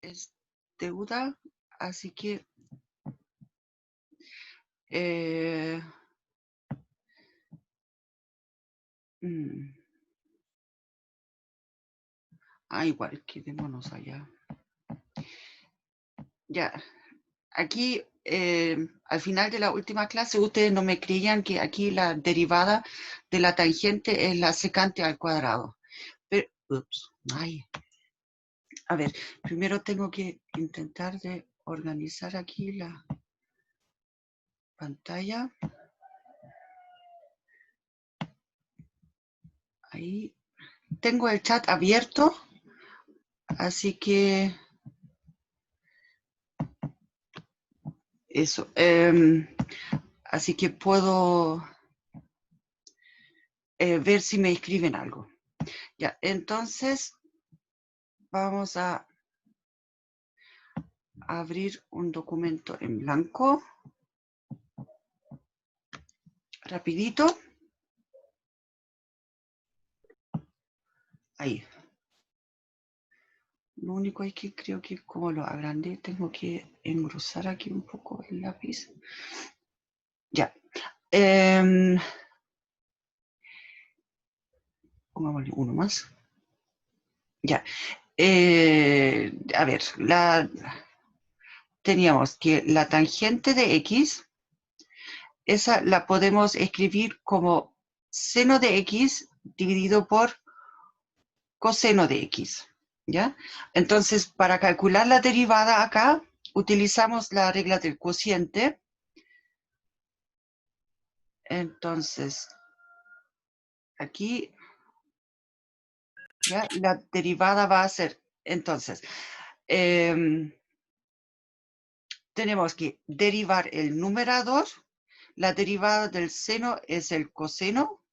es deuda, así que igual, quedémonos allá. Ya, aquí al final de la última clase ustedes no me creían que aquí la derivada de la tangente es la secante al cuadrado. Pero, a ver, primero tengo que intentar de organizar aquí la pantalla. Ahí tengo el chat abierto, así que eso. Así que puedo ver si me escriben algo. Ya, entonces vamos a abrir un documento en blanco. Rapidito. Ahí. Lo único es que creo que como lo agrandé, tengo que engrosar aquí un poco el lápiz. Ya. Pongámosle uno más. Ya. A ver, teníamos que la tangente de X, esa la podemos escribir como seno de X dividido por coseno de X, ¿ya? Entonces, para calcular la derivada acá, utilizamos la regla del cociente. Entonces, aquí, ¿ya? La derivada va a ser, entonces, tenemos que derivar el numerador. La derivada del seno es el coseno.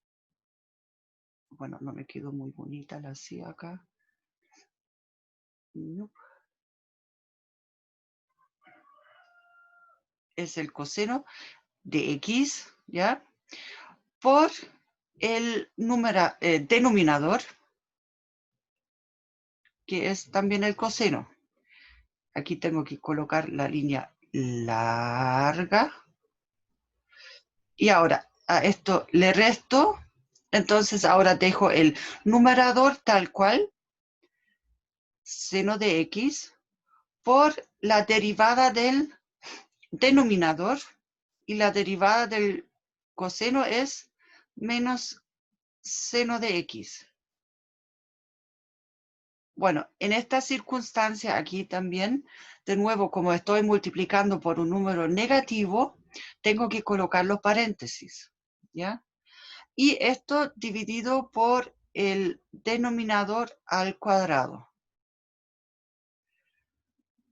Bueno, no me quedó muy bonita la C acá. Nope. Es el coseno de X, ¿ya? Por el denominador, que es también el coseno. Aquí tengo que colocar la línea larga. Y ahora a esto le resto. Entonces ahora dejo el numerador tal cual, seno de X, por la derivada del denominador. Y la derivada del coseno es menos seno de X. Bueno, en esta circunstancia aquí también, de nuevo, como estoy multiplicando por un número negativo, tengo que colocar los paréntesis, ¿ya? Y esto dividido por el denominador al cuadrado.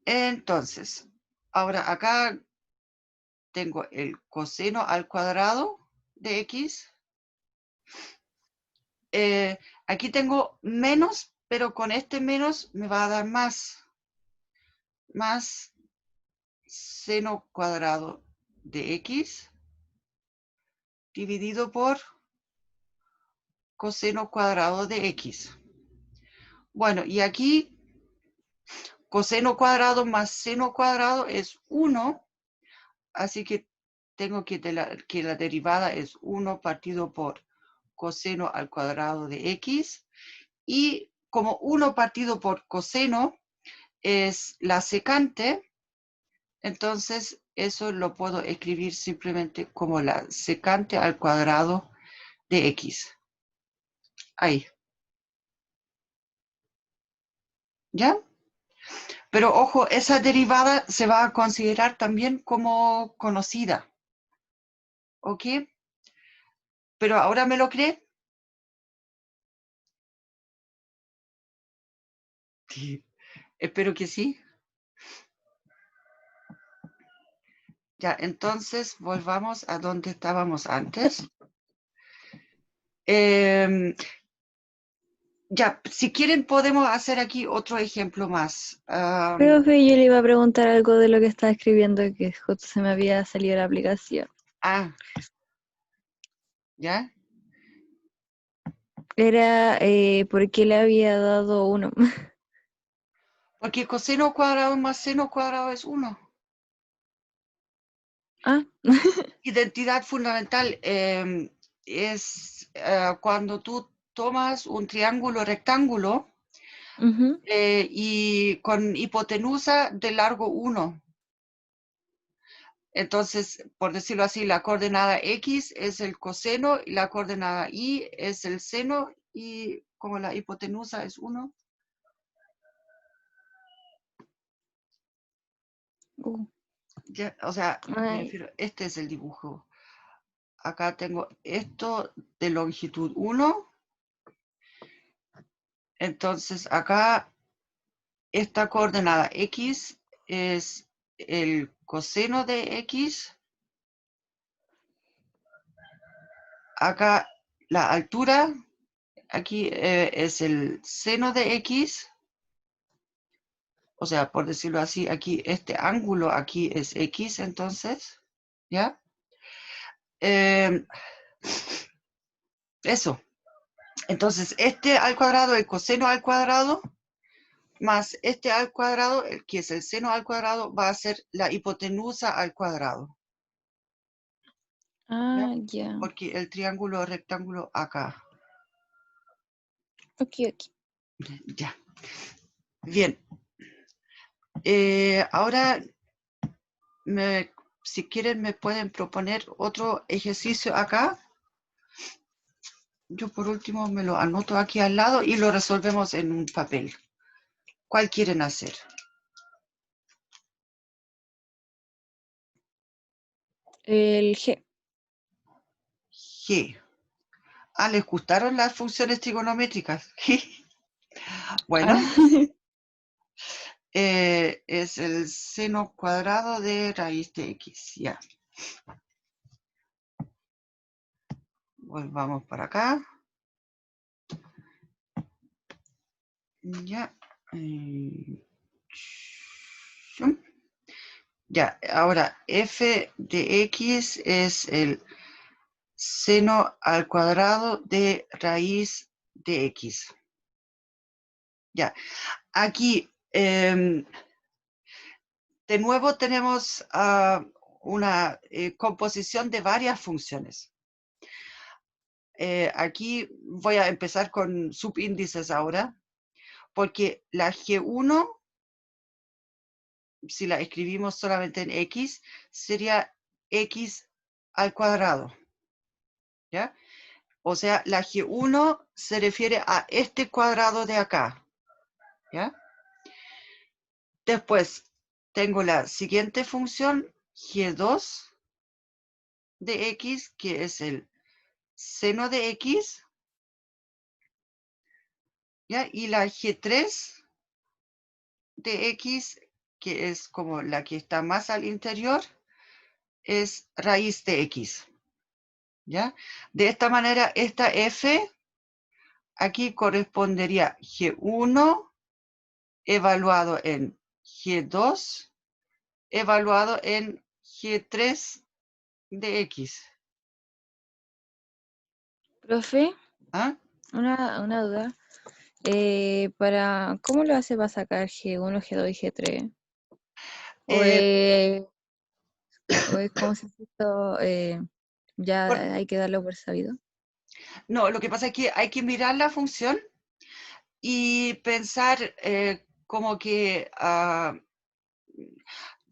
Entonces, ahora acá tengo el coseno al cuadrado de X. Aquí tengo menos, pero con este menos me va a dar más seno cuadrado de X dividido por coseno cuadrado de X. Bueno, y aquí coseno cuadrado más seno cuadrado es 1, así que tengo que la derivada es 1 partido por coseno al cuadrado de X, y como 1 partido por coseno es la secante, entonces eso lo puedo escribir simplemente como la secante al cuadrado de X. Ahí. ¿Ya? Pero ojo, esa derivada se va a considerar también como conocida. ¿Ok? Pero ahora me lo cree. Sí. Espero que sí. Ya, entonces volvamos a donde estábamos antes. Ya, si quieren podemos hacer aquí otro ejemplo más. Profe, yo le iba a preguntar algo de lo que estaba escribiendo que justo se me había salido la aplicación. ¿Ya? Era por qué le había dado 1. Porque coseno cuadrado más seno cuadrado es 1. Ah, Identidad fundamental es cuando tú tomas un triángulo rectángulo ujú. y con hipotenusa de largo 1. Entonces, por decirlo así, la coordenada X es el coseno y la coordenada Y es el seno y como la hipotenusa es 1. Uh, Ya, o sea, me ay, refiero, este es el dibujo. Acá tengo esto de longitud 1. Entonces, acá esta coordenada X es el coseno de X. Acá la altura, aquí es el seno de X. O sea, por decirlo así, aquí este ángulo aquí es X, entonces, ¿ya? Eso. Entonces, este al cuadrado, el coseno al cuadrado, más este al cuadrado, el que es el seno al cuadrado, va a ser la hipotenusa al cuadrado. ¿Ya? ya. Porque el triángulo rectángulo acá. Ok, ok. Ya. Bien. Ahora, si quieren, me pueden proponer otro ejercicio acá. Yo por último me lo anoto aquí al lado y lo resolvemos en un papel. ¿Cuál quieren hacer? El G. G. Ah, ¿les gustaron las funciones trigonométricas? Bueno, Ah, es el seno cuadrado de raíz de X. Ya. Volvamos para acá. Ya. Ya, ahora f de x es el seno al cuadrado de raíz de x. Ya, aquí de nuevo tenemos una composición de varias funciones. Aquí voy a empezar con subíndices ahora, porque la G1, si la escribimos solamente en X, sería X al cuadrado, ¿ya? O sea, la G1 se refiere a este cuadrado de acá, ¿ya? Después tengo la siguiente función, G2 de X, que es el seno de X, ¿ya? Y la G3 de X, que es como la que está más al interior, es raíz de X, ¿ya? De esta manera, esta F aquí correspondería G1 evaluado en G2 evaluado en G3 de X. profe, ¿Ah? una duda. ¿Cómo lo hace para sacar G1, G2 y G3? ¿O Eh, es, o es como si esto por- ya hay que darlo por sabido? no, lo que pasa es que hay que mirar la función y pensar como que,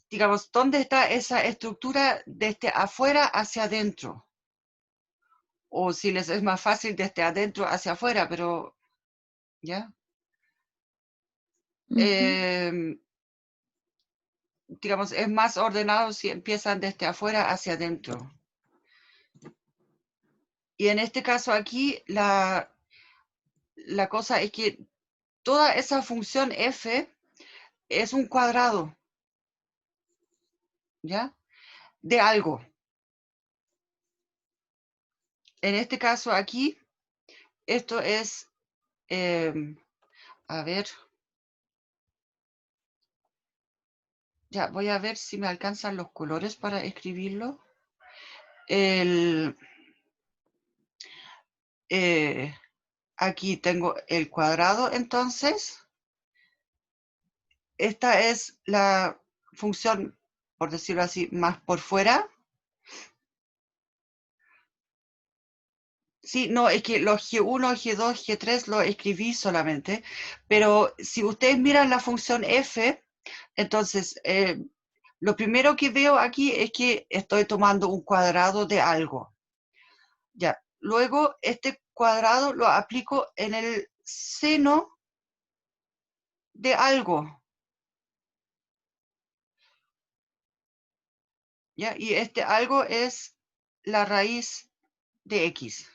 digamos, dónde está esa estructura desde afuera hacia adentro. O si les es más fácil desde adentro hacia afuera, pero, ¿ya? Ujú. Digamos, es más ordenado si empiezan desde afuera hacia adentro. Y en este caso aquí, la cosa es que toda esa función f es un cuadrado, ¿ya? De algo. En este caso aquí, esto es, a ver, ya voy a ver si me alcanzan los colores para escribirlo. El, aquí tengo el cuadrado, entonces, esta es la función, por decirlo así, más por fuera. Sí, no, es que los G1, G2, G3 lo escribí solamente, pero si ustedes miran la función f, entonces lo primero que veo aquí es que estoy tomando un cuadrado de algo. Ya, luego este cuadrado lo aplico en el seno de algo. ¿Ya? Y este algo es la raíz de x.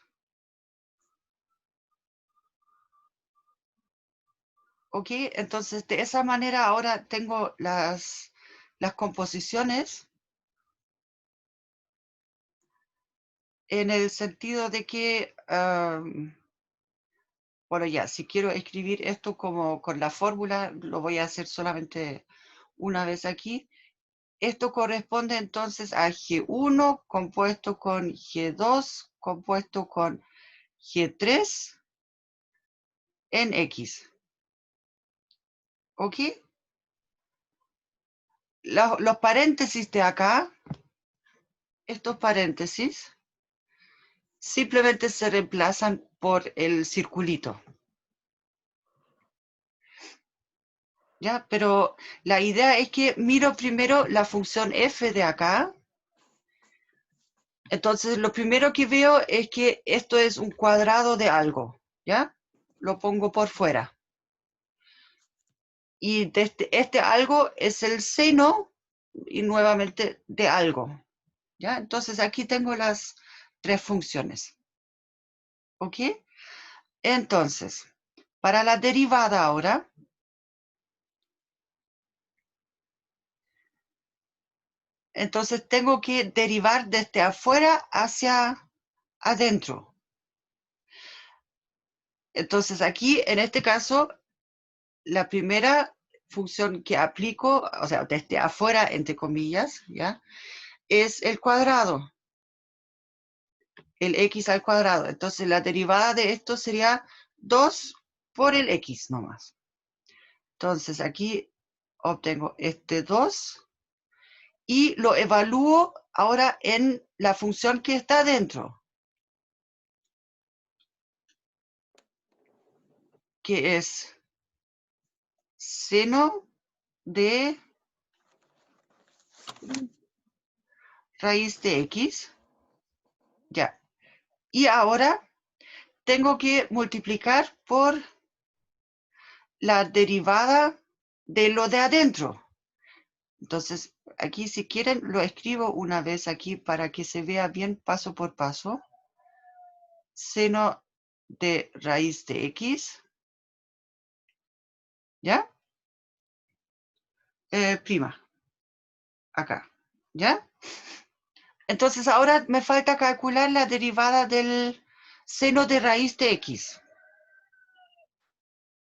¿Ok? Entonces, de esa manera ahora tengo las composiciones en el sentido de que, bueno, ya, si quiero escribir esto como con la fórmula, lo voy a hacer solamente una vez aquí. Esto corresponde entonces a G1 compuesto con G2 compuesto con G3 en X. ¿Ok? Los paréntesis de acá, estos paréntesis, simplemente se reemplazan por el circulito. ¿Ya? Pero la idea es que miro primero la función f de acá. Entonces, lo primero que veo es que esto es un cuadrado de algo. ¿Ya? Lo pongo por fuera. Y de este algo es el seno y nuevamente de algo. ¿Ya? Entonces, aquí tengo las tres funciones. ¿Ok? Entonces, para la derivada ahora, entonces tengo que derivar desde afuera hacia adentro. Entonces aquí, en este caso, la primera función que aplico, o sea, desde afuera, entre comillas, ¿ya? Es el cuadrado, el x al cuadrado. Entonces la derivada de esto sería 2 por el x nomás. Entonces aquí obtengo este 2 y lo evalúo ahora en la función que está dentro, que es seno de raíz de x. Ya. Y ahora tengo que multiplicar por la derivada de lo de adentro. Entonces, aquí si quieren lo escribo una vez aquí para que se vea bien paso por paso. Seno de raíz de x, ¿ya? Prima, acá, ¿ya? Entonces ahora me falta calcular la derivada del seno de raíz de x.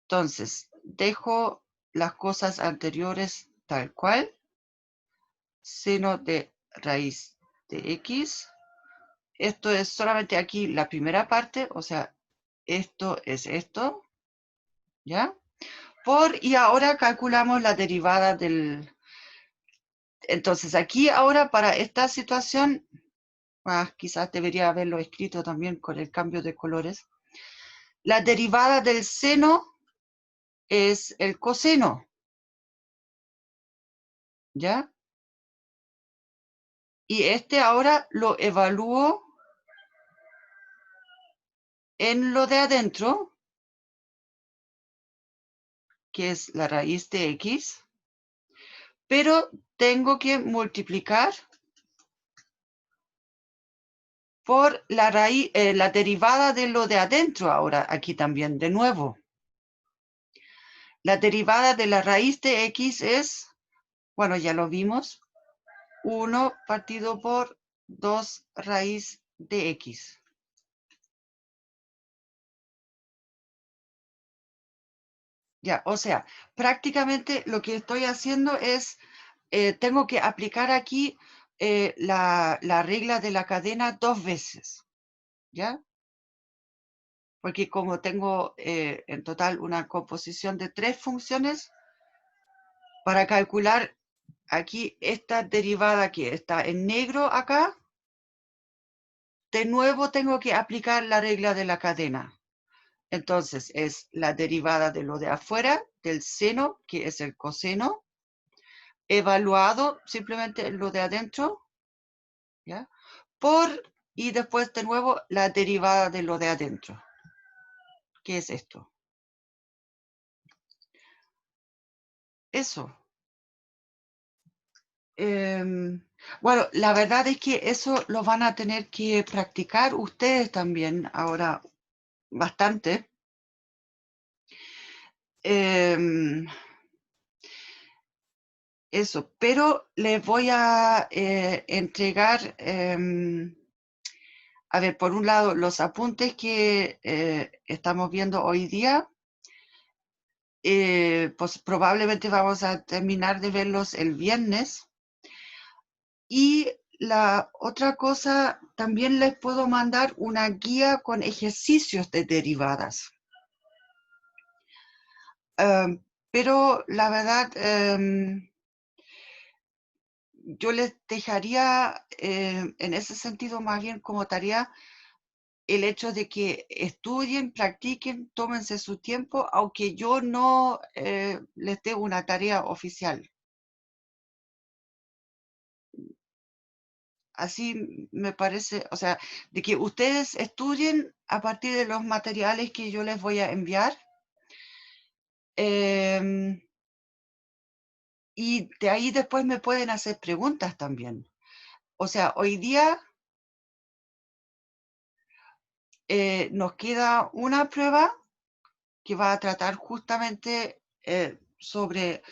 Entonces, dejo las cosas anteriores tal cual. Seno de raíz de x. Esto es solamente aquí la primera parte, o sea, esto es esto, ¿ya? Y ahora calculamos la derivada del... Entonces, aquí ahora para esta situación, quizás debería haberlo escrito también con el cambio de colores. La derivada del seno es el coseno, ¿ya? Y este ahora lo evalúo en lo de adentro, que es la raíz de x, pero tengo que multiplicar por la raíz, la derivada de lo de adentro ahora, aquí también, de nuevo. La derivada de la raíz de x es, bueno, ya lo vimos, 1 partido por 2 raíz de x. Ya, o sea, prácticamente lo que estoy haciendo es, tengo que aplicar aquí la regla de la cadena 2 veces, ¿ya? Porque como tengo en total una composición de 3 funciones, para calcular aquí esta derivada que está en negro acá, de nuevo tengo que aplicar la regla de la cadena. Entonces es la derivada de lo de afuera, del seno, que es el coseno, evaluado simplemente lo de adentro, ¿ya? Y después de nuevo la derivada de lo de adentro. ¿Qué es esto? Eso. Bueno, la verdad es que eso lo van a tener que practicar ustedes también ahora bastante. Eso, pero les voy a entregar, a ver, por un lado, los apuntes que estamos viendo hoy día. Pues probablemente vamos a terminar de verlos el viernes. Y la otra cosa, también les puedo mandar una guía con ejercicios de derivadas. Pero la verdad, yo les dejaría en ese sentido más bien como tarea el hecho de que estudien, practiquen, tómense su tiempo, aunque yo no les dé una tarea oficial. Así me parece, o sea, de que ustedes estudien a partir de los materiales que yo les voy a enviar. Y de ahí después me pueden hacer preguntas también. O sea, hoy día nos queda una prueba que va a tratar justamente sobre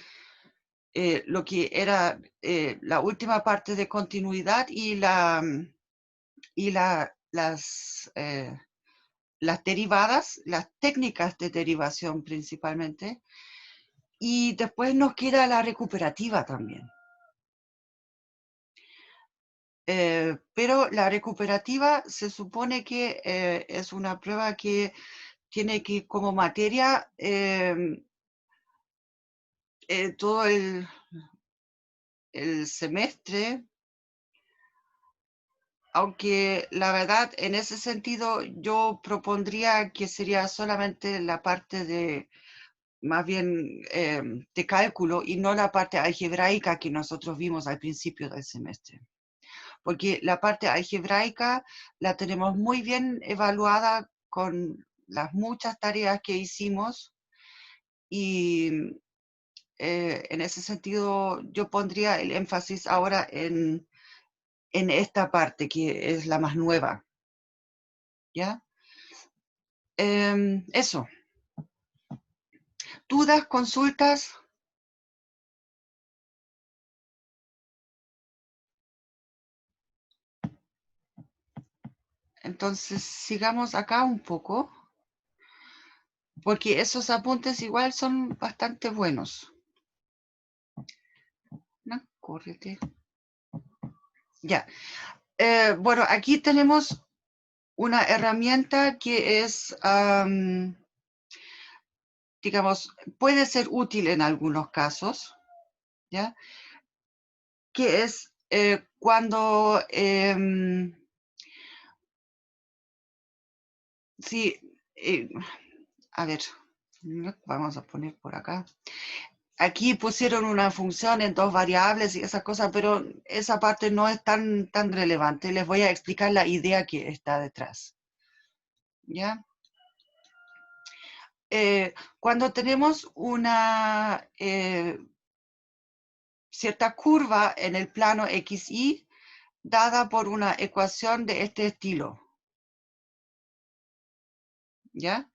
lo que era la última parte de continuidad y las derivadas, las técnicas de derivación principalmente. Y después nos queda la recuperativa también. Pero la recuperativa se supone que es una prueba que tiene que como materia todo el semestre, aunque la verdad en ese sentido yo propondría que sería solamente la parte de más bien de cálculo y no la parte algebraica que nosotros vimos al principio del semestre. Porque la parte algebraica la tenemos muy bien evaluada con las muchas tareas que hicimos y en ese sentido yo pondría el énfasis ahora en esta parte que es la más nueva. ¿Ya? Eso. ¿Dudas, consultas? Entonces sigamos acá un poco, porque esos apuntes igual son bastante buenos. ¿No? Córrete. Ya. Bueno, aquí tenemos una herramienta que es, digamos, puede ser útil en algunos casos, ¿ya? Que es cuando, sí, a ver, vamos a poner por acá. Aquí pusieron una función en dos variables y esas cosas, pero esa parte no es tan relevante. Les voy a explicar la idea que está detrás, ¿ya? Cuando tenemos una cierta curva en el plano XY dada por una ecuación de este estilo, ¿ya?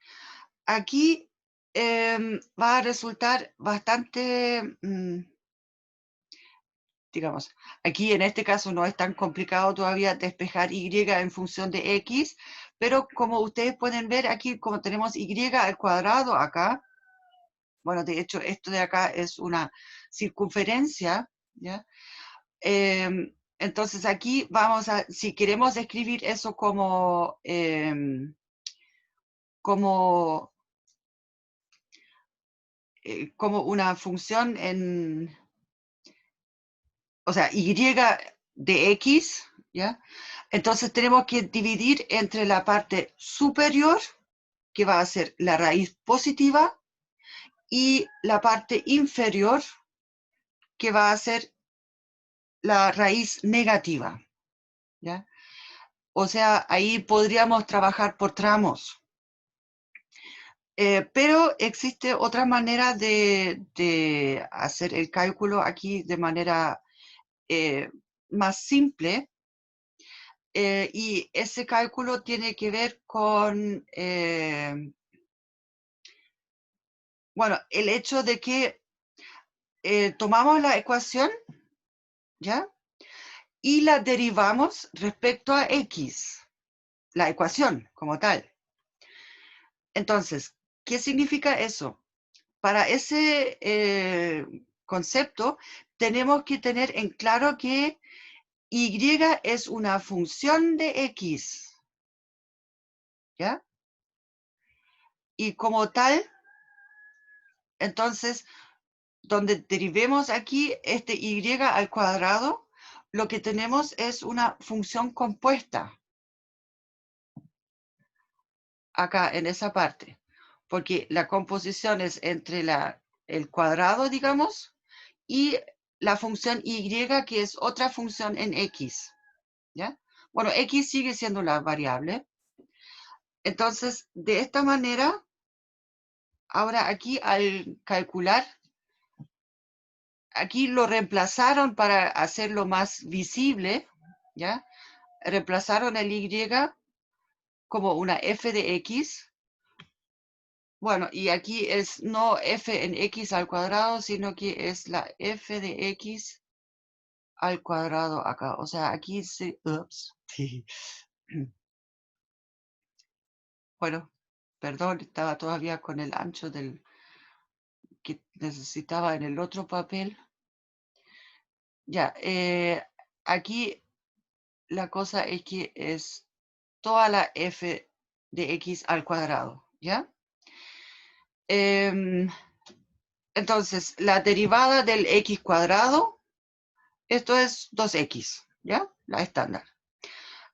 Aquí va a resultar bastante, digamos, aquí en este caso no es tan complicado todavía despejar Y en función de X, pero como ustedes pueden ver aquí, como tenemos Y al cuadrado acá, bueno, de hecho esto de acá es una circunferencia, ¿ya? Entonces aquí vamos a, si queremos escribir eso como como una función en, o sea, y de x, ¿ya? Entonces tenemos que dividir entre la parte superior, que va a ser la raíz positiva, y la parte inferior, que va a ser la raíz negativa, ¿ya? O sea, ahí podríamos trabajar por tramos. Pero existe otra manera de hacer el cálculo aquí de manera más simple, y ese cálculo tiene que ver con, bueno, el hecho de que tomamos la ecuación, ¿ya? Y la derivamos respecto a x, la ecuación como tal. Entonces, ¿qué significa eso? Para ese concepto, tenemos que tener en claro que y es una función de x, ¿ya? Y como tal, entonces, donde derivemos aquí este y al cuadrado, lo que tenemos es una función compuesta, acá en esa parte, porque la composición es entre el cuadrado, digamos, y la función y, que es otra función en x, ¿ya? Bueno, x sigue siendo la variable. Entonces, de esta manera, ahora aquí al calcular, aquí lo reemplazaron para hacerlo más visible, ¿ya? Reemplazaron el y como una f de x. Bueno, y aquí es no f en x al cuadrado, sino que es la f de x al cuadrado acá. O sea, aquí se... Ups. Bueno, perdón, estaba todavía con el ancho del que necesitaba en el otro papel. Ya, aquí la cosa es que es toda la f de x al cuadrado, ¿ya? Entonces, la derivada del x cuadrado, esto es 2x, ¿ya? La estándar.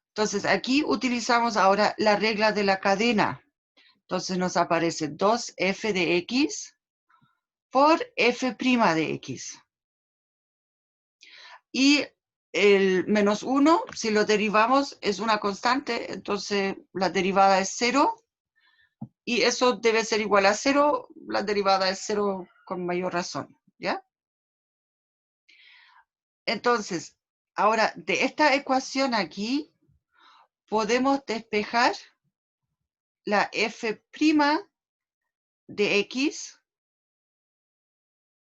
Entonces, aquí utilizamos ahora la regla de la cadena. Entonces, nos aparece 2f de x por f' de x. Y el menos 1, si lo derivamos, es una constante, entonces la derivada es 0, y eso debe ser igual a 0, la derivada es 0 con mayor razón, ¿ya? Entonces, ahora, de esta ecuación aquí, podemos despejar la f' de x,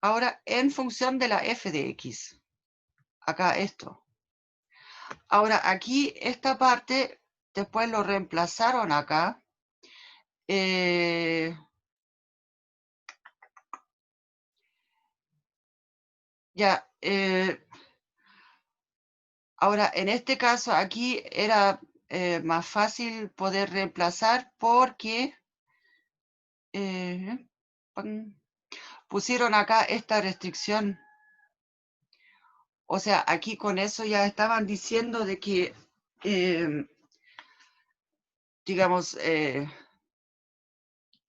ahora en función de la f de x. Acá esto. Ahora, aquí esta parte, después lo reemplazaron acá. Ya, ahora, en este caso aquí era más fácil poder reemplazar porque pusieron acá esta restricción. O sea, aquí con eso ya estaban diciendo de que, digamos,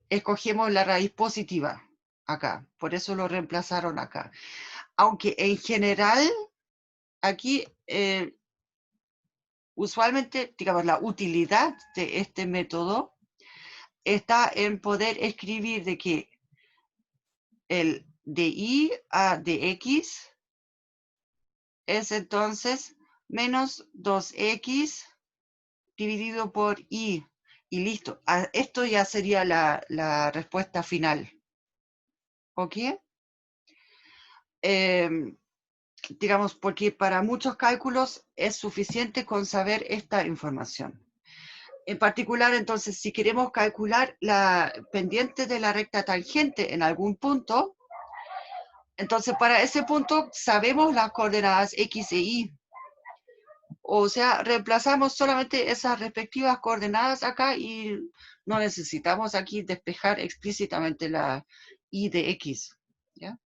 escogemos la raíz positiva acá. Por eso lo reemplazaron acá. Aunque en general, aquí, usualmente, digamos, la utilidad de este método está en poder escribir de que el de y a de x es entonces menos 2x dividido por y listo. Esto ya sería la respuesta final. ¿Ok? Digamos, porque para muchos cálculos es suficiente con saber esta información. En particular, entonces, si queremos calcular la pendiente de la recta tangente en algún punto, entonces para ese punto sabemos las coordenadas x e y. O sea, reemplazamos solamente esas respectivas coordenadas acá y no necesitamos aquí despejar explícitamente la y de x. ¿Ya?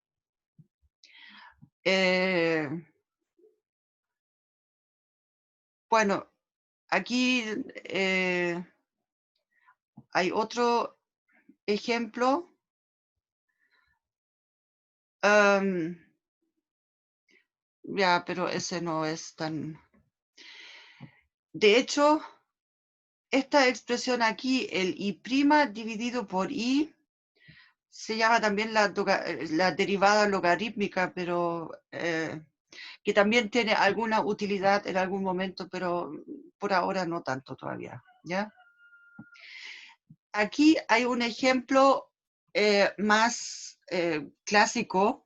Bueno, aquí hay otro ejemplo. Ya, pero ese no es tan... De hecho, esta expresión aquí, el i' dividido por i, se llama también la derivada logarítmica, pero que también tiene alguna utilidad en algún momento, pero por ahora no tanto todavía, ¿ya? Aquí hay un ejemplo más clásico,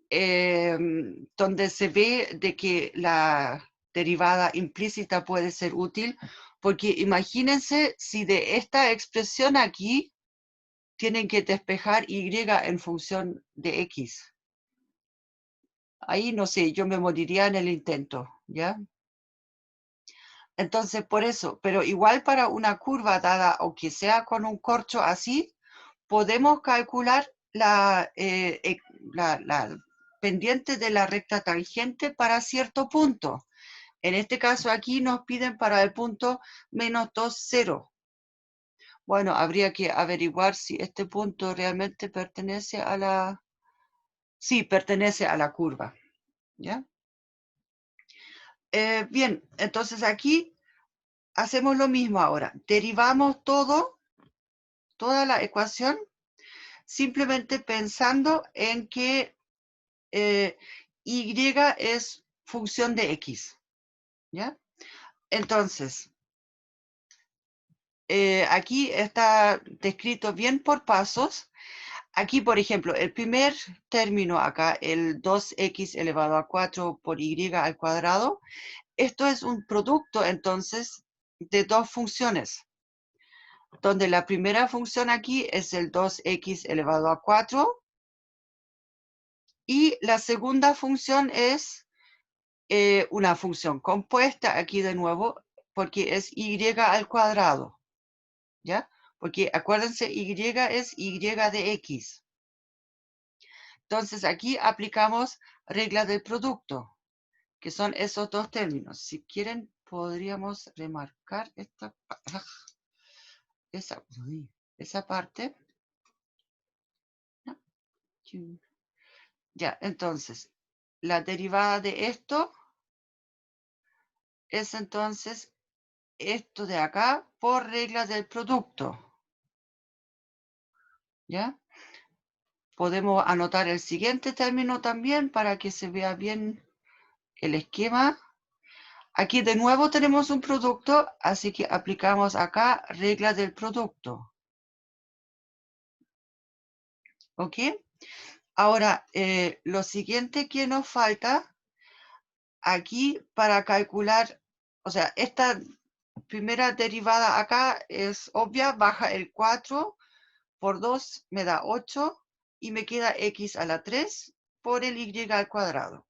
donde se ve de que la derivada implícita puede ser útil, porque imagínense si de esta expresión aquí tienen que despejar y en función de x. Ahí no sé, yo me moriría en el intento, ¿ya? Entonces, por eso, pero igual para una curva dada, o que sea con un corcho así, podemos calcular la pendiente de la recta tangente para cierto punto. En este caso aquí nos piden para el punto menos 2, 0. Bueno, habría que averiguar si este punto realmente pertenece a la... Sí, pertenece a la curva. ¿Ya? Bien, entonces aquí hacemos lo mismo ahora. Derivamos toda la ecuación, simplemente pensando en que y es función de x. ¿Ya? Entonces, aquí está descrito bien por pasos. Aquí, por ejemplo, el primer término acá, el 2x elevado a 4 por y al cuadrado, esto es un producto, entonces, de dos funciones, donde la primera función aquí es el 2x elevado a 4, y la segunda función es una función compuesta, aquí de nuevo, porque es y al cuadrado, ¿ya? Porque acuérdense, y es y de x. Entonces aquí aplicamos regla del producto, que son esos dos términos. Si quieren, podríamos remarcar esa parte. Ya, entonces, la derivada de esto es entonces esto de acá por regla del producto. ¿Ya? Podemos anotar el siguiente término también para que se vea bien el esquema. Aquí de nuevo tenemos un producto, así que aplicamos acá regla del producto. ¿Ok? Ahora, lo siguiente que nos falta aquí para calcular, o sea, esta primera derivada acá es obvia, baja el 4 por 2 me da 8 y me queda x a la 3 por el y al cuadrado.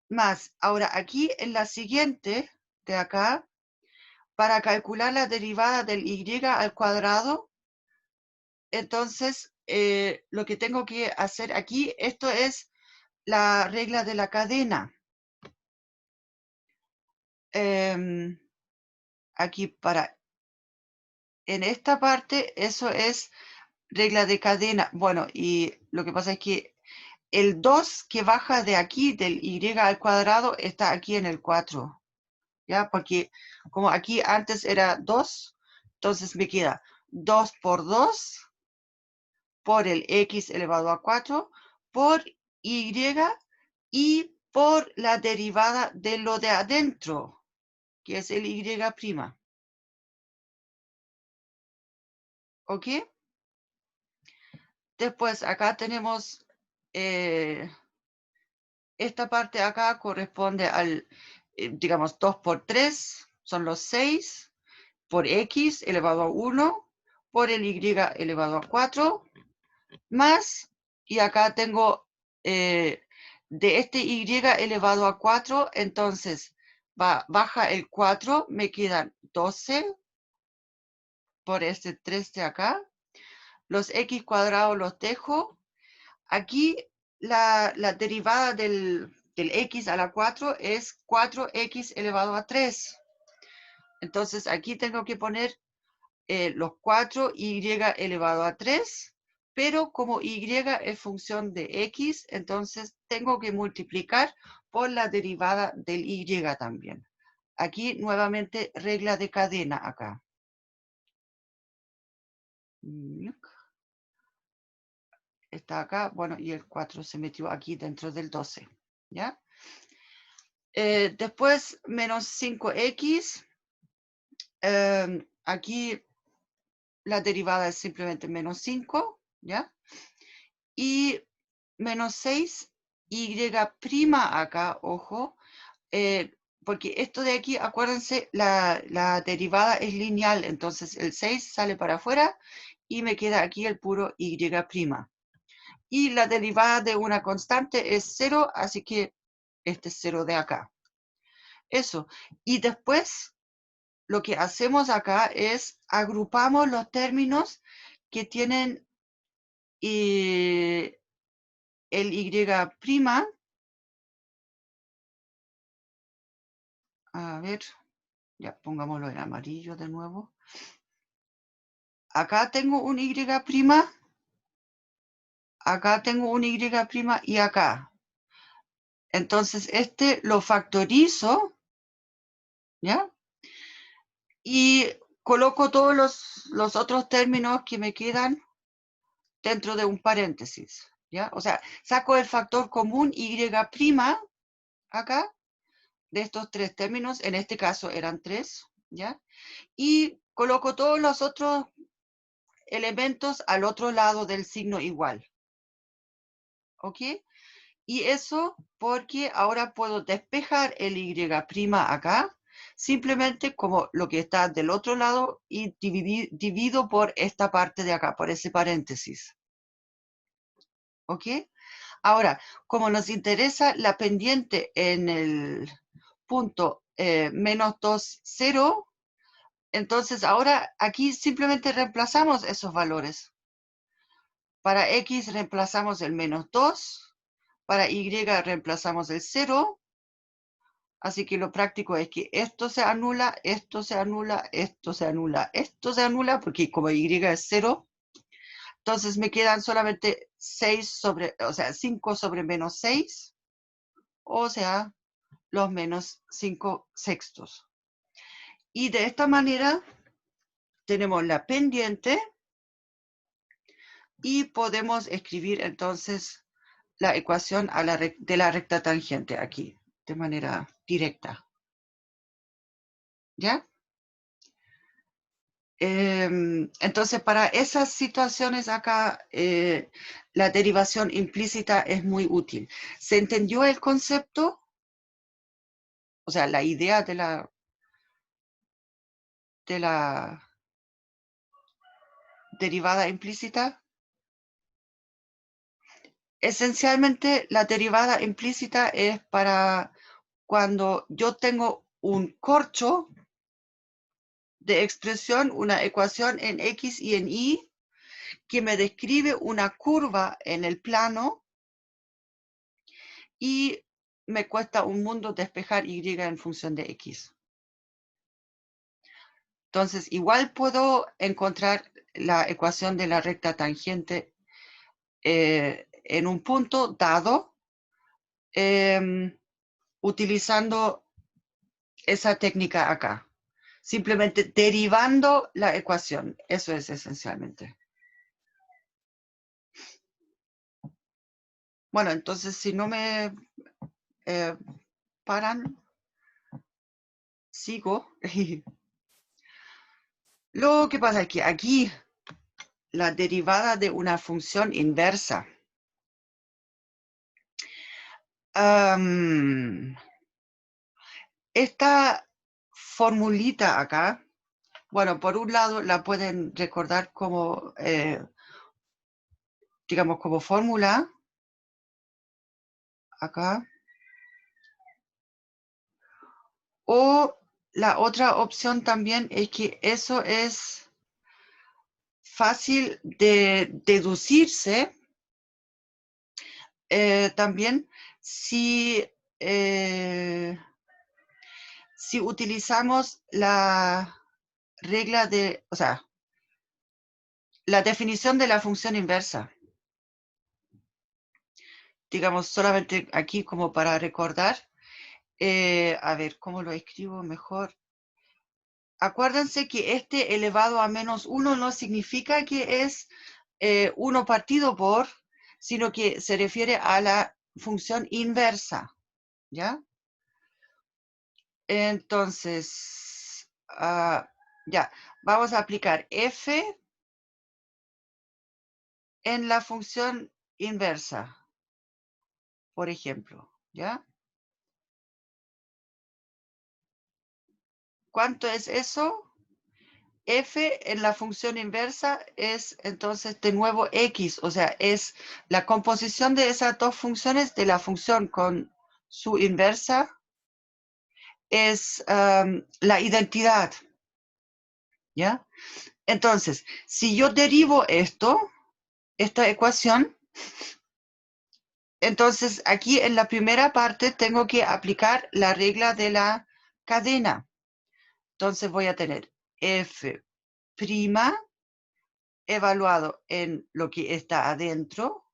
Más, ahora aquí en la siguiente de acá, para calcular la derivada del y al cuadrado, entonces lo que tengo que hacer aquí, esto es la regla de la cadena. Aquí en esta parte, eso es regla de cadena. Bueno, y lo que pasa es que el 2 que baja de aquí, del y al cuadrado, está aquí en el 4. ¿Ya? Porque como aquí antes era 2, entonces me queda 2 por 2 por el x elevado a 4 por y por la derivada de lo de adentro, que es el y'. ¿Ok? Después acá tenemos esta parte acá corresponde al, digamos, 2 por 3, son los 6, por x elevado a 1, por el y elevado a 4, más, y acá tengo de este y elevado a 4, entonces baja el 4, me quedan 12 por este 3 de acá. los x cuadrados los dejo. Aquí la derivada del x a la 4 es 4x elevado a 3. Entonces aquí tengo que poner los 4y elevado a 3, pero como y es función de x, entonces tengo que multiplicar por la derivada del y también. Aquí nuevamente regla de cadena acá. Está acá, bueno, y el 4 se metió aquí dentro del 12, ¿ya? Después, menos 5x. Aquí la derivada es simplemente menos 5, ¿ya? Y menos 6, y' acá, ojo, porque esto de aquí, acuérdense, la derivada es lineal, entonces el 6 sale para afuera y me queda aquí el puro y'. Y la derivada de una constante es 0, así que este es 0 de acá. Eso. Y después, lo que hacemos acá es agrupamos los términos que tienen el y'. A ver, ya pongámoslo en amarillo de nuevo. Acá tengo un y', acá tengo un y' y acá. Entonces, este lo factorizo, ¿ya? Y coloco todos los otros términos que me quedan dentro de un paréntesis, ¿ya? O sea, saco el factor común y' acá, de estos tres términos, en este caso eran 3, ¿ya? Y coloco todos los otros elementos al otro lado del signo igual, ¿ok? Y eso porque ahora puedo despejar el y' acá, simplemente como lo que está del otro lado y divido por esta parte de acá, por ese paréntesis. ¿Ok? Ahora, como nos interesa la pendiente en el punto menos 2, 0, entonces ahora aquí simplemente reemplazamos esos valores. Para x reemplazamos el menos 2, para y reemplazamos el 0, así que lo práctico es que esto se anula, esto se anula, esto se anula, esto se anula, porque como y es 0, entonces me quedan solamente 5 sobre menos 6, o sea, los menos 5 sextos. Y de esta manera tenemos la pendiente y podemos escribir entonces la ecuación de la recta tangente aquí, de manera directa. ¿Ya? Entonces, para esas situaciones acá, la derivación implícita es muy útil. ¿Se entendió el concepto? O sea, la idea de la derivada implícita. Esencialmente, la derivada implícita es para cuando yo tengo un corcho de expresión, una ecuación en X y en Y, que me describe una curva en el plano y me cuesta un mundo despejar Y en función de X. Entonces, igual puedo encontrar la ecuación de la recta tangente en un punto dado, utilizando esa técnica acá. Simplemente derivando la ecuación. Eso es esencialmente. Bueno, entonces si no me paran, sigo. Lo que pasa es que aquí la derivada de una función inversa. Esta formulita acá, bueno, por un lado la pueden recordar como, digamos, como fórmula, acá. O la otra opción también es que eso es fácil de deducirse también si utilizamos la regla de, o sea, la definición de la función inversa. Digamos, solamente aquí como para recordar. A ver, ¿cómo lo escribo mejor? Acuérdense que este elevado a menos 1 no significa que es 1 partido por, sino que se refiere a la función inversa, ¿ya? Entonces, ya, vamos a aplicar f en la función inversa, por ejemplo, ¿ya? ¿Cuánto es eso? F en la función inversa es entonces de nuevo X, o sea, es la composición de esas dos funciones de la función con su inversa, es la identidad, ¿ya? Entonces, si yo derivo esta ecuación, entonces aquí en la primera parte tengo que aplicar la regla de la cadena. Entonces voy a tener F' evaluado en lo que está adentro,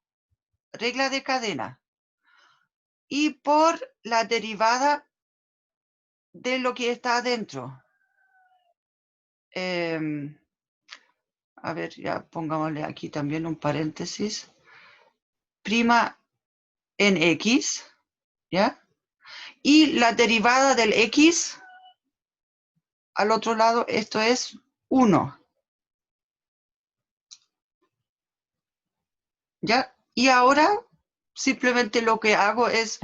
regla de cadena, y por la derivada de lo que está adentro. A ver, ya pongámosle aquí también un paréntesis. Prima en X, ¿ya? Y la derivada del X, al otro lado, esto es 1, ¿ya? Y ahora, simplemente lo que hago es,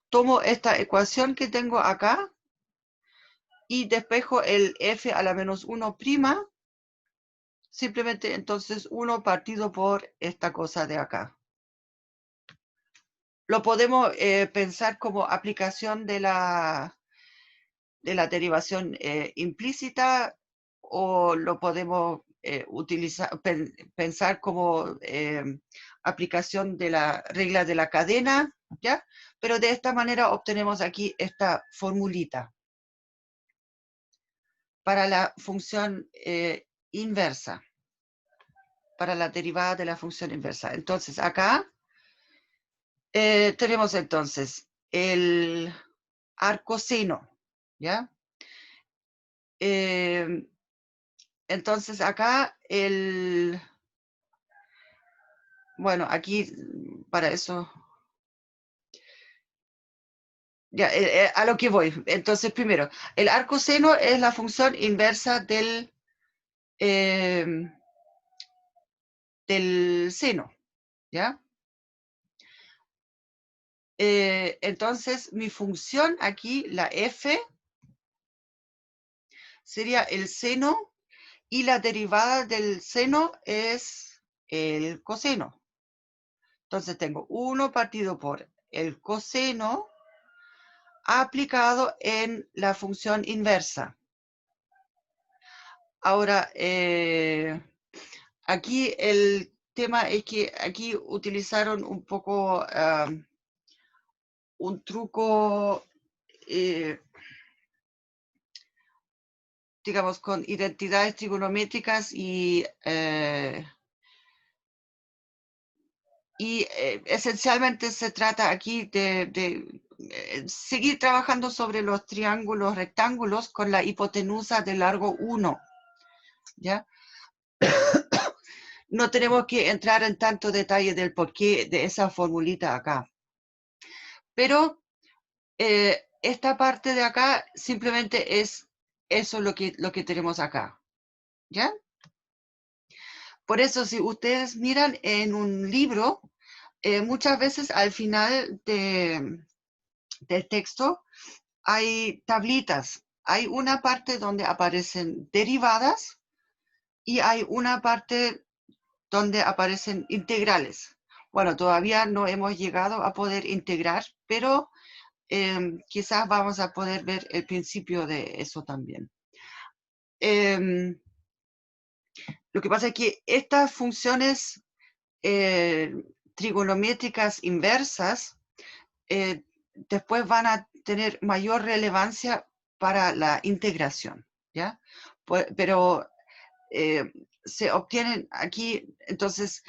tomo esta ecuación que tengo acá, y despejo el f a la menos 1 prima, simplemente entonces 1 partido por esta cosa de acá. Lo podemos pensar como aplicación de la derivación implícita, o lo podemos pensar como aplicación de la regla de la cadena, ¿ya? Pero de esta manera obtenemos aquí esta formulita para la función inversa, para la derivada de la función inversa. Entonces, acá tenemos entonces el arcoseno, ¿ya? Entonces, acá bueno, aquí para eso, ya, a lo que voy. Entonces, primero, el arcoseno es la función inversa del seno, ¿ya? Entonces, mi función aquí, la f, sería el seno, y la derivada del seno es el coseno. Entonces, tengo 1 partido por el coseno aplicado en la función inversa. Ahora, aquí el tema es que aquí utilizaron un poco un truco, digamos, con identidades trigonométricas y esencialmente se trata aquí de seguir trabajando sobre los triángulos rectángulos con la hipotenusa de largo 1, ¿ya? No tenemos que entrar en tanto detalle del porqué de esa formulita acá. Pero esta parte de acá simplemente es eso lo que tenemos acá, ¿ya? Por eso, si ustedes miran en un libro, muchas veces al final del texto hay tablitas. Hay una parte donde aparecen derivadas y hay una parte donde aparecen integrales. Bueno, todavía no hemos llegado a poder integrar, pero quizás vamos a poder ver el principio de eso también. Lo que pasa es que estas funciones trigonométricas inversas después van a tener mayor relevancia para la integración, ¿ya? Pero se obtienen aquí, entonces,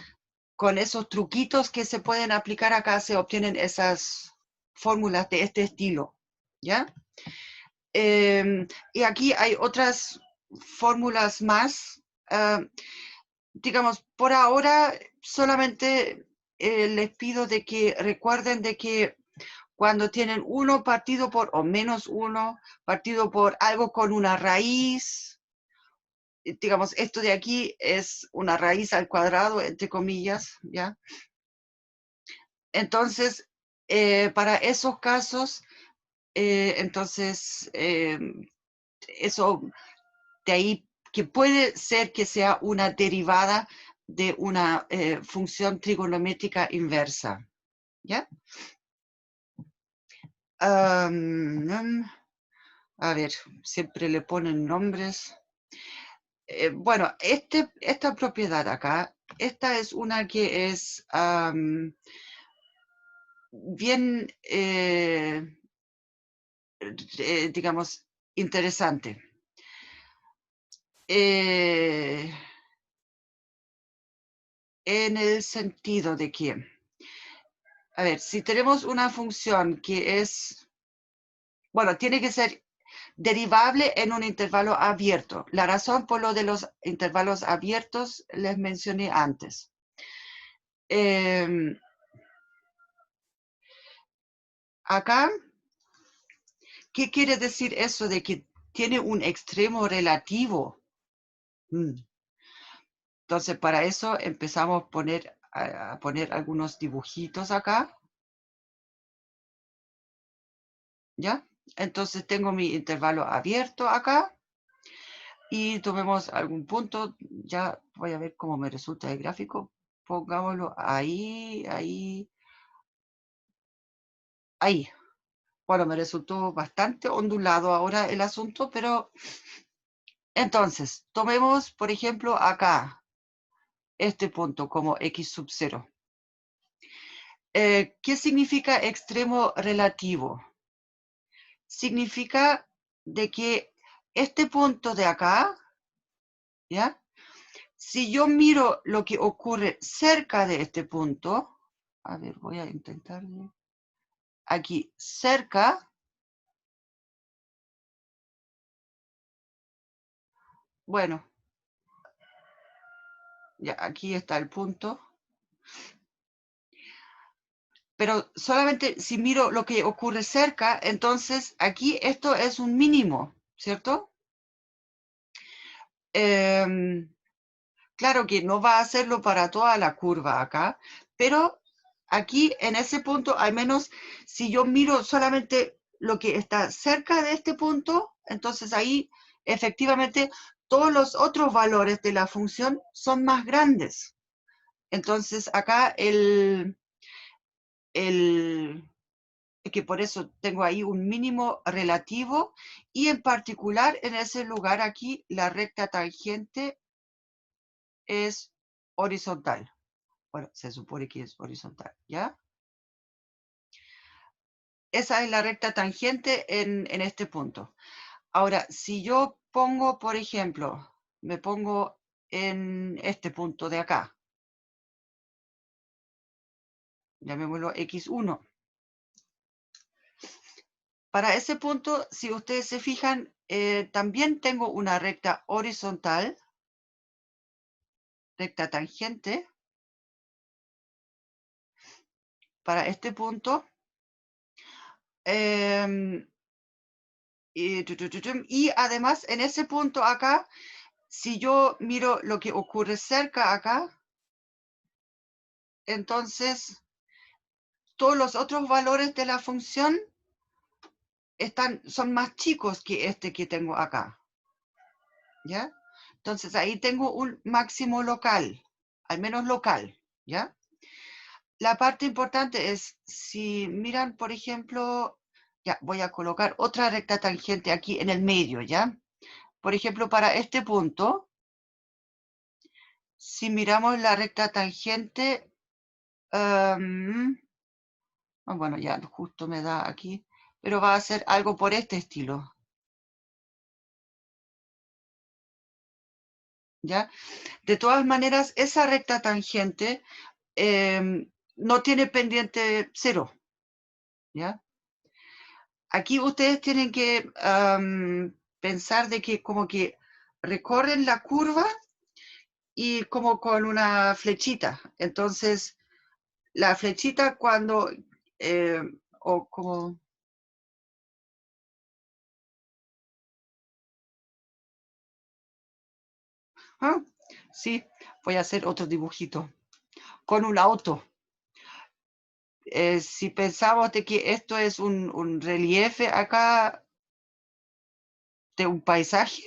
con esos truquitos que se pueden aplicar acá, se obtienen esas fórmulas de este estilo, ¿ya? Y aquí hay otras fórmulas más. Digamos, por ahora solamente les pido de que recuerden de que cuando tienen 1 partido por, o menos 1 partido por algo con una raíz, digamos, esto de aquí es una raíz al cuadrado, entre comillas, ¿ya? Entonces, para esos casos, entonces, eso de ahí que puede ser que sea una derivada de una función trigonométrica inversa, ¿ya? A ver, siempre le ponen nombres. Bueno, esta propiedad acá, esta es una que es bien, digamos, interesante. En el sentido de que, a ver, si tenemos una función que es, bueno, tiene que ser derivable en un intervalo abierto. La razón por lo de los intervalos abiertos les mencioné antes. Acá, ¿qué quiere decir eso de que tiene un extremo relativo? Entonces, para eso empezamos a poner algunos dibujitos acá. ¿Ya? Entonces tengo mi intervalo abierto acá. Y tomemos algún punto. Ya voy a ver cómo me resulta el gráfico. Pongámoslo ahí, ahí, ahí. Bueno, me resultó bastante ondulado ahora el asunto, pero entonces, tomemos, por ejemplo, acá, este punto como x sub 0. ¿Qué significa extremo relativo? Significa de que este punto de acá, ¿ya? Si yo miro lo que ocurre cerca de este punto, a ver, voy a intentar aquí, cerca, bueno, ya aquí está el punto, pero solamente si miro lo que ocurre cerca, entonces aquí esto es un mínimo, ¿cierto? Claro que no va a hacerlo para toda la curva acá, pero aquí en ese punto, al menos si yo miro solamente lo que está cerca de este punto, entonces ahí efectivamente todos los otros valores de la función son más grandes. Entonces acá es que por eso tengo ahí un mínimo relativo y en particular en ese lugar aquí la recta tangente es horizontal. Bueno, se supone que es horizontal, ¿ya? Esa es la recta tangente en este punto. Ahora, si yo pongo, por ejemplo, me pongo en este punto de acá, llamémoslo x1. Para ese punto, si ustedes se fijan, también tengo una recta horizontal, recta tangente, para este punto. Y además, en ese punto acá, si yo miro lo que ocurre cerca acá, entonces todos los otros valores de la función son más chicos que este que tengo acá. ¿Ya? Entonces ahí tengo un máximo local, al menos local. ¿Ya? La parte importante es, si miran, por ejemplo, ya voy a colocar otra recta tangente aquí en el medio, ¿ya? Por ejemplo, para este punto, si miramos la recta tangente, bueno, ya justo me da aquí, pero va a ser algo por este estilo. ¿Ya? De todas maneras, esa recta tangente no tiene pendiente cero. ¿Ya? Aquí ustedes tienen que pensar de que como que recorren la curva y como con una flechita. Entonces, la flechita cuando, o como, ¿ah? Sí, voy a hacer otro dibujito. Con un auto. Si pensamos de que esto es un reliefe acá de un paisaje,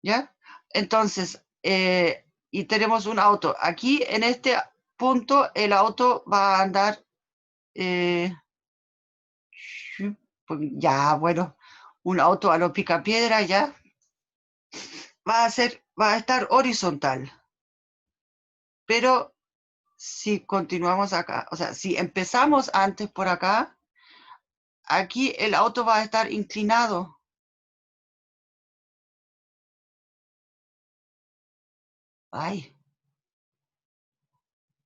¿ya? Entonces, y tenemos un auto. Aquí en este punto el auto va a andar, pues ya, bueno, un auto a lo picapiedra ya, va a estar horizontal. Pero si continuamos acá, o sea, si empezamos antes por acá, aquí el auto va a estar inclinado. Ay,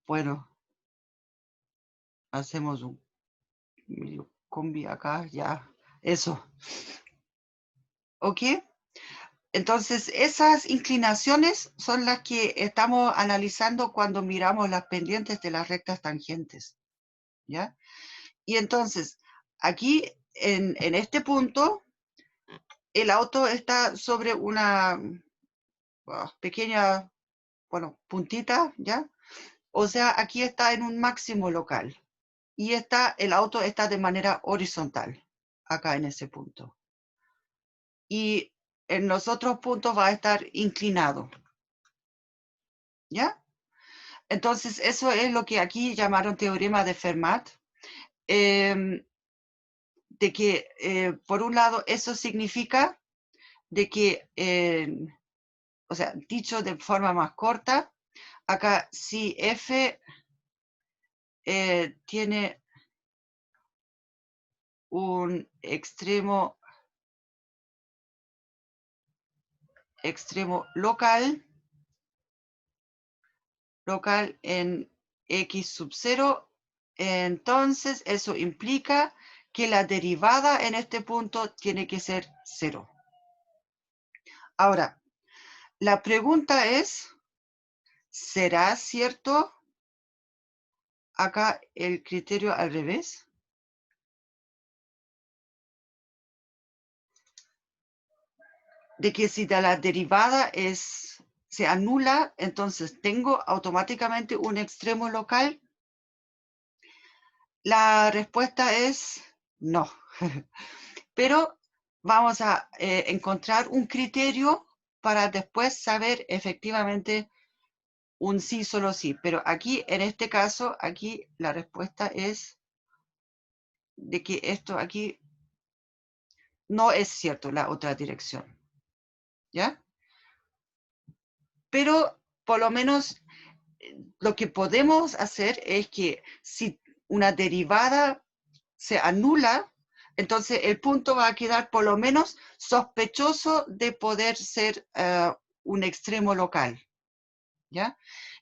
bueno, hacemos un medio combi acá, ya, eso. ¿Ok? Entonces, esas inclinaciones son las que estamos analizando cuando miramos las pendientes de las rectas tangentes, ¿ya? Y entonces, aquí, en este punto, el auto está sobre una pequeña, bueno, puntita, ¿ya? O sea, aquí está en un máximo local. Y el auto está de manera horizontal, acá en ese punto. Y en los otros puntos va a estar inclinado, ¿ya? Entonces, eso es lo que aquí llamaron teorema de Fermat, de que, por un lado, eso significa de que, o sea, dicho de forma más corta, acá si F tiene un extremo local en x sub 0, entonces eso implica que la derivada en este punto tiene que ser 0. Ahora, la pregunta es, ¿será cierto acá el criterio al revés? De que si la derivada se anula, entonces tengo automáticamente un extremo local. La respuesta es no. Pero vamos a encontrar un criterio para después saber efectivamente un sí, solo sí. Pero aquí, en este caso, aquí la respuesta es de que esto aquí no es cierto, la otra dirección. ¿Ya? Pero por lo menos lo que podemos hacer es que si una derivada se anula, entonces el punto va a quedar por lo menos sospechoso de poder ser un extremo local. ¿Ya?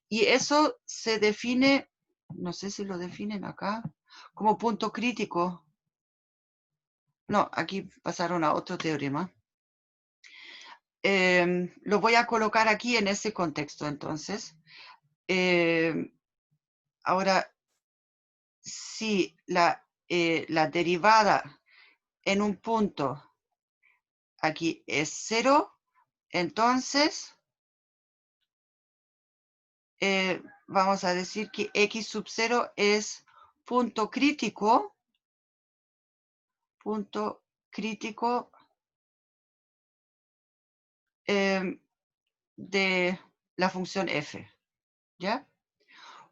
Y eso se define, no sé si lo definen acá, como punto crítico. No, aquí pasaron a otro teorema. Lo voy a colocar aquí en ese contexto, entonces. Ahora, si la derivada en un punto aquí es 0, entonces vamos a decir que x sub 0 es punto crítico de la función f, ¿ya?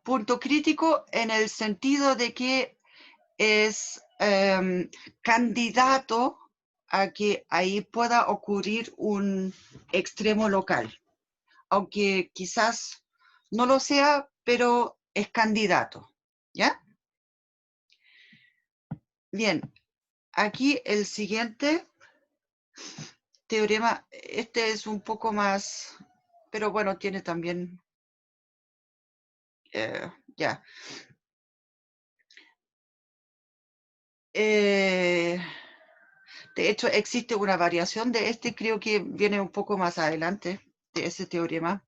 Punto crítico en el sentido de que es candidato a que ahí pueda ocurrir un extremo local. aunque quizás no lo sea, pero es candidato, ¿ya? Bien, aquí el siguiente teorema, este es un poco más, pero bueno, tiene también, ya. De hecho, existe una variación de este, creo que viene un poco más adelante de ese teorema.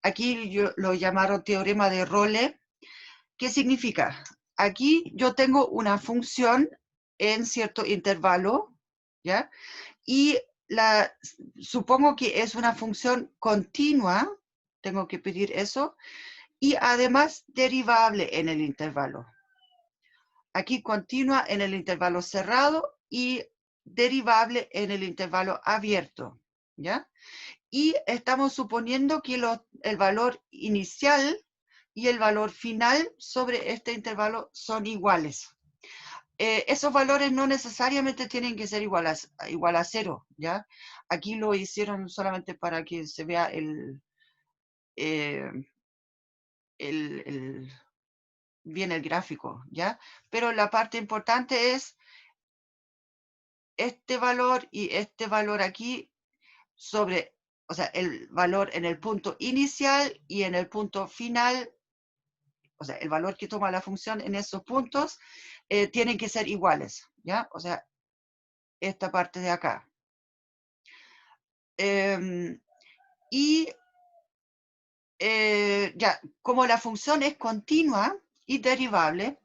Aquí lo llamaron teorema de Role. ¿Qué significa? Aquí yo tengo una función en cierto intervalo, ¿ya? Y supongo que es una función continua, tengo que pedir eso, y además derivable en el intervalo. Aquí continua en el intervalo cerrado y derivable en el intervalo abierto, ¿ya? Y estamos suponiendo que el valor inicial y el valor final sobre este intervalo son iguales. Esos valores no necesariamente tienen que ser igual a 0, ¿ya? Aquí lo hicieron solamente para que se vea eh, bien el gráfico, ¿ya? Pero la parte importante es este valor y este valor aquí sobre, o sea, el valor en el punto inicial y en el punto final, o sea, el valor que toma la función en esos puntos, tienen que ser iguales, ¿ya? O sea, esta parte de acá. Y ya, como la función es continua y derivable,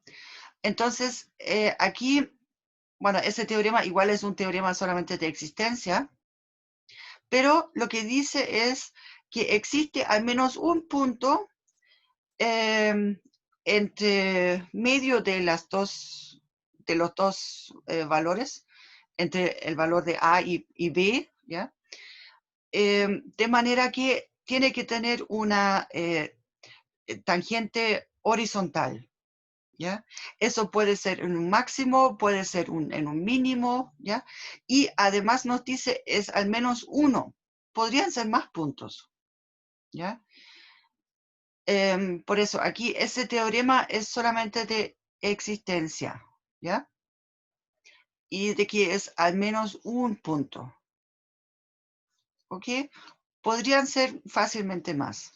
entonces aquí, bueno, ese teorema igual es un teorema solamente de existencia, pero lo que dice es que existe al menos un punto entre medio de los dos valores, entre el valor de A y B, ¿ya? De manera que tiene que tener una tangente horizontal, ¿ya? Eso puede ser en un máximo, puede ser en un mínimo, ¿ya? Y además nos dice es al menos uno. Podrían ser más puntos, ¿ya? Por eso, aquí ese teorema es solamente de existencia, ¿ya? Y de que es al menos un punto, ¿ok? Podrían ser fácilmente más.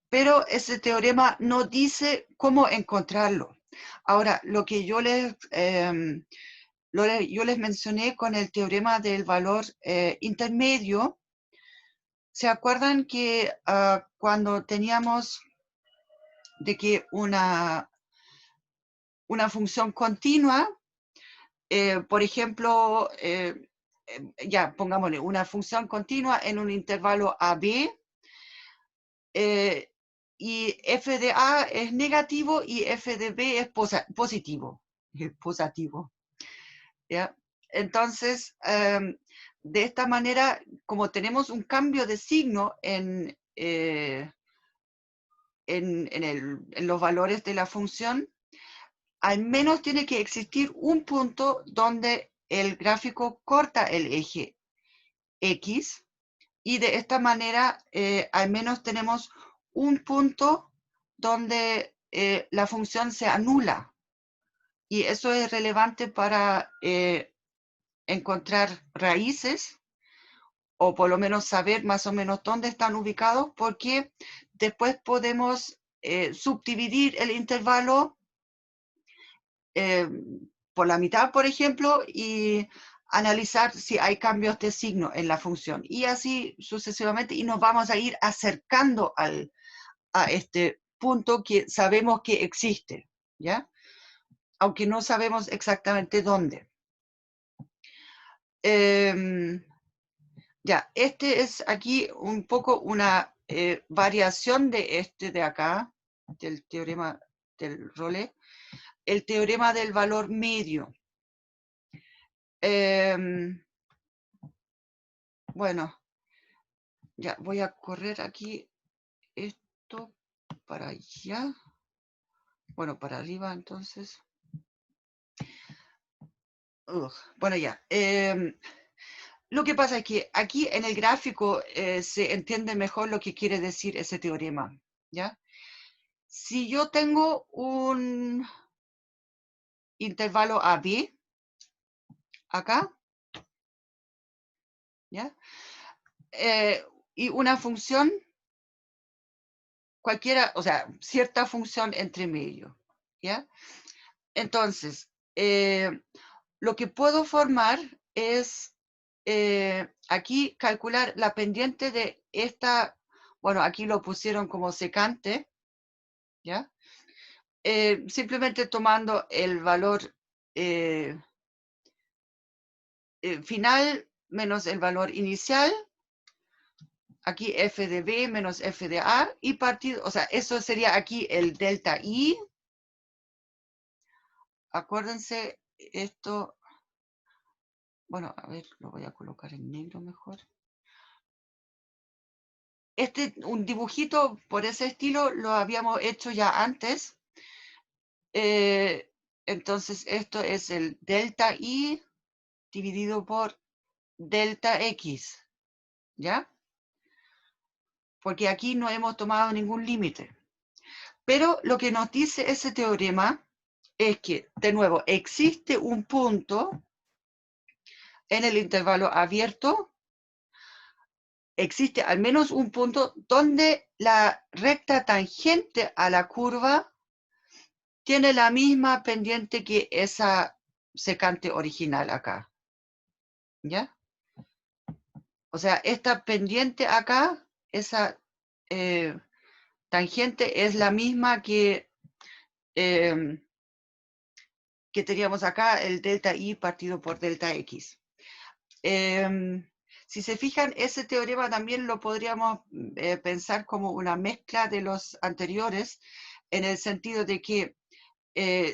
Pero ese teorema no dice cómo encontrarlo. Ahora, lo que yo les mencioné con el teorema del valor intermedio, ¿se acuerdan que cuando teníamos de que una función continua, por ejemplo, ya pongámosle una función continua en un intervalo AB, y f de A es negativo y f de B es positivo. ¿Ya? Entonces, de esta manera, como tenemos un cambio de signo en los valores de la función, al menos tiene que existir un punto donde el gráfico corta el eje X, y de esta manera al menos tenemos un punto donde la función se anula. Y eso es relevante para encontrar raíces, o por lo menos saber más o menos dónde están ubicados, porque después podemos subdividir el intervalo por la mitad, por ejemplo, y analizar si hay cambios de signo en la función. Y así sucesivamente, y nos vamos a ir acercando a este punto que sabemos que existe, ¿ya? Aunque no sabemos exactamente dónde. Ya, este es aquí un poco una variación de este de acá, del teorema del Role, el teorema del valor medio. Bueno, ya voy a correr aquí esto para allá. Bueno, para arriba entonces. Bueno, ya. Lo que pasa es que aquí en el gráfico se entiende mejor lo que quiere decir ese teorema, ¿ya? Si yo tengo un intervalo AB acá, ¿ya? Y una función cualquiera, o sea, cierta función entre medio, ¿ya? Entonces, lo que puedo formar es aquí calcular la pendiente de esta, bueno, aquí lo pusieron como secante, ¿ya? Simplemente tomando el valor final menos el valor inicial, aquí f de b menos f de a, y partido, o sea, eso sería aquí el delta i. Acuérdense, esto, bueno, a ver, lo voy a colocar en negro mejor. Un dibujito por ese estilo lo habíamos hecho ya antes. Entonces, esto es el delta i dividido por delta x, ¿ya? Porque aquí no hemos tomado ningún límite. Pero lo que nos dice ese teorema es que, de nuevo, existe un punto en el intervalo abierto, existe al menos un punto donde la recta tangente a la curva tiene la misma pendiente que esa secante original acá, ¿ya? O sea, esta pendiente acá, esa tangente es la misma que teníamos acá, el delta i partido por delta x. Si se fijan, ese teorema también lo podríamos pensar como una mezcla de los anteriores, en el sentido de que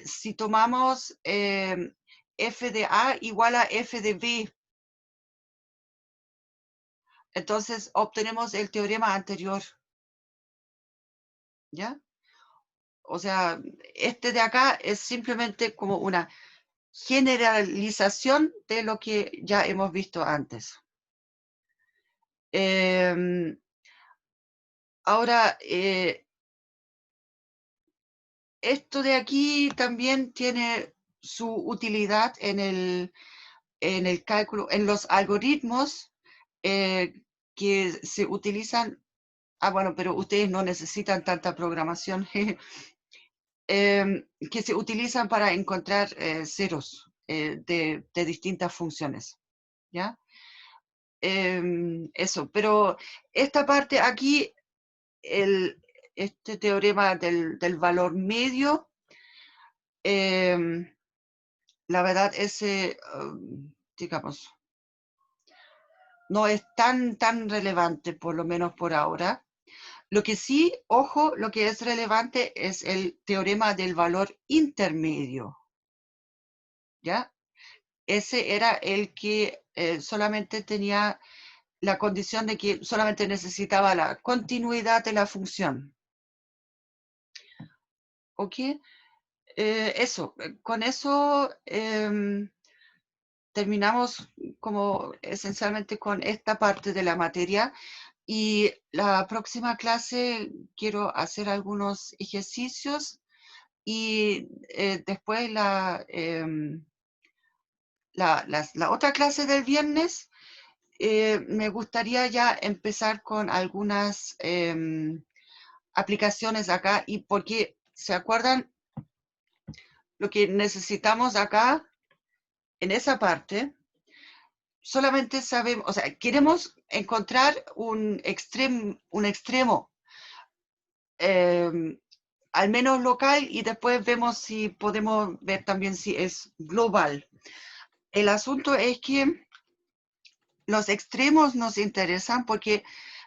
si tomamos f de a igual a f de b, entonces obtenemos el teorema anterior, ¿ya? O sea, este de acá es simplemente como una generalización de lo que ya hemos visto antes. Ahora, esto de aquí también tiene su utilidad en el cálculo, en los algoritmos que se utilizan. Bueno, pero ustedes no necesitan tanta programación. Que se utilizan para encontrar ceros de distintas funciones, ¿ya? Eso, pero esta parte aquí, este teorema del valor medio, la verdad ese, digamos, no es tan relevante, por lo menos por ahora. Lo que sí, ojo, lo que es relevante es el teorema del valor intermedio, ¿ya? Ese era el que solamente tenía la condición de que solamente necesitaba la continuidad de la función. ¿Ok? Eso, con eso terminamos como esencialmente con esta parte de la materia, y la próxima clase quiero hacer algunos ejercicios y después la otra clase del viernes me gustaría ya empezar con algunas aplicaciones acá, y porque, ¿se acuerdan? Lo que necesitamos acá, en esa parte, solamente sabemos, o sea, queremos encontrar un extremo al menos local, y después vemos si podemos ver también si es global. El asunto es que los extremos nos interesan porque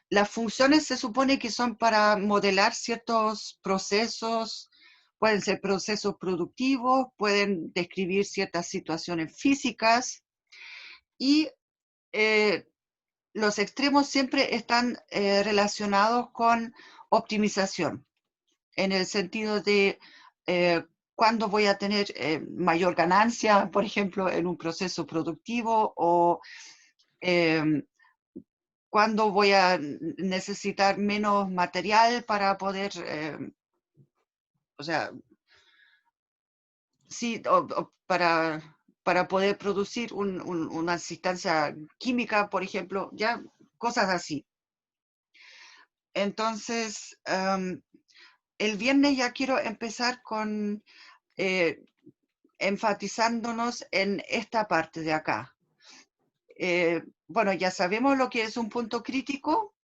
las funciones se supone que son para modelar ciertos procesos, pueden ser procesos productivos, pueden describir ciertas situaciones físicas, y los extremos siempre están relacionados con optimización, en el sentido de cuándo voy a tener mayor ganancia, por ejemplo, en un proceso productivo, o cuándo voy a necesitar menos material para poder, o sea, sí, para poder producir una sustancia química, por ejemplo, ya, cosas así. Entonces, el viernes ya quiero empezar con enfatizándonos en esta parte de acá. Bueno, ya sabemos lo que es un punto crítico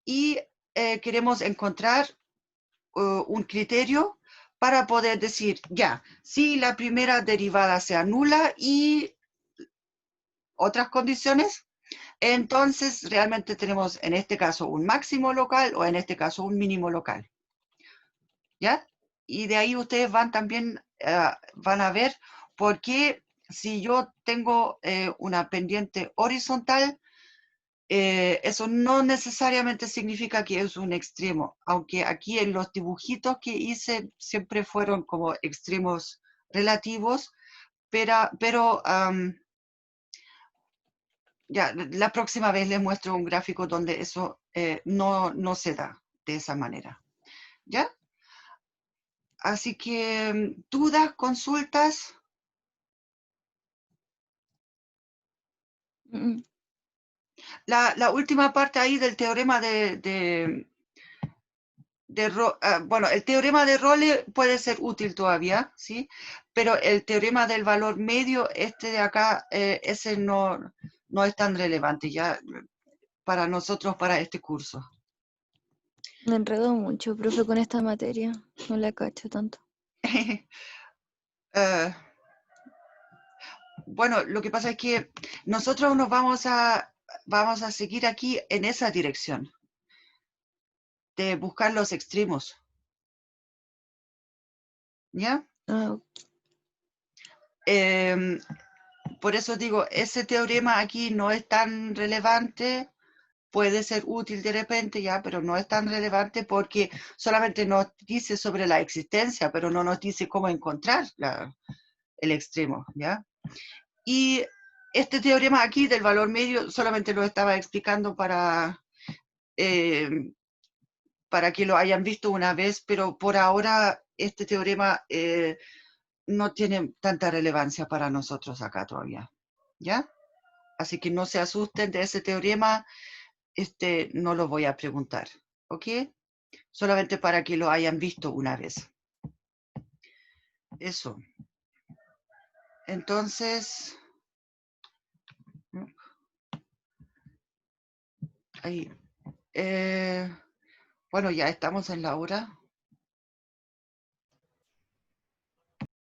y queremos encontrar un criterio para poder decir, ya, si la primera derivada se anula y otras condiciones, entonces realmente tenemos en este caso un máximo local o en este caso un mínimo local. ¿Ya? Y de ahí ustedes van también, van a ver por qué si yo tengo una pendiente horizontal, eso no necesariamente significa que es un extremo, aunque aquí en los dibujitos que hice siempre fueron como extremos relativos, pero ya, la próxima vez les muestro un gráfico donde eso no se da de esa manera. ¿Ya? Así que, dudas, consultas. Mm, La última parte ahí del teorema bueno, el teorema de Role puede ser útil todavía, ¿sí? Pero el teorema del valor medio, este de acá, ese no es tan relevante ya para nosotros, para este curso. Me enredo mucho, profe, con esta materia. No la cacho tanto. Eh, bueno, lo que pasa es que nosotros nos vamos a seguir aquí en esa dirección, de buscar los extremos. ¿Ya? Ah, Por eso digo, ese teorema aquí no es tan relevante, puede ser útil de repente ya, pero no es tan relevante porque solamente nos dice sobre la existencia, pero no nos dice cómo encontrar el extremo, ¿ya? Y este teorema aquí del valor medio solamente lo estaba explicando para que lo hayan visto una vez, pero por ahora este teorema no tiene tanta relevancia para nosotros acá todavía, ¿ya? Así que no se asusten de ese teorema, no lo voy a preguntar, ¿ok? Solamente para que lo hayan visto una vez. Eso. Entonces, ahí. Bueno, ya estamos en la hora.